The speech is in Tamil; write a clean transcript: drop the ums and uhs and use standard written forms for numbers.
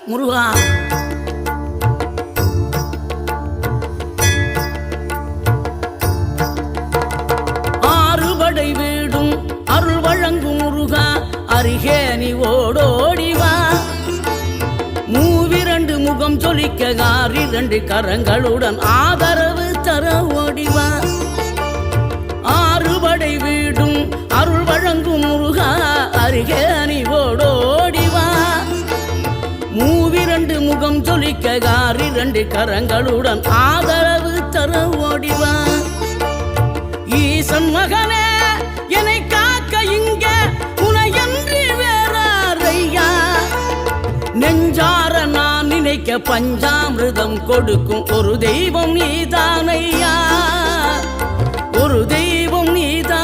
முருகா. ஆறுபடை வீடும் அருள் வழங்கும் முருகா, அருகே நீ ஓடோடிவா. மூவிரண்டு முகம் ஜொலிக்க ஆறிரண்டு கரங்களுடன் ஆதரவு தர ஓடிவா. ஆறுபடை வீடும் அருள் வழங்கும் முருகா, அருகே நீ ஓடோடிவா. மூவிரண்டு முகம் ஜொலிக்க ஆறிரண்டு கரங்களுடன் ஆதரவு தர ஓடிவா. ஈசன் மகனே என்னை காக்க இங்க உனையன்றி வேறாரையா. நெஞ்சார நான் நினைக்க பஞ்சாமிர்தம் கொடுக்கும் ஒரு தெய்வம் நீதானையா, ஒரு தெய்வம் நீதான்.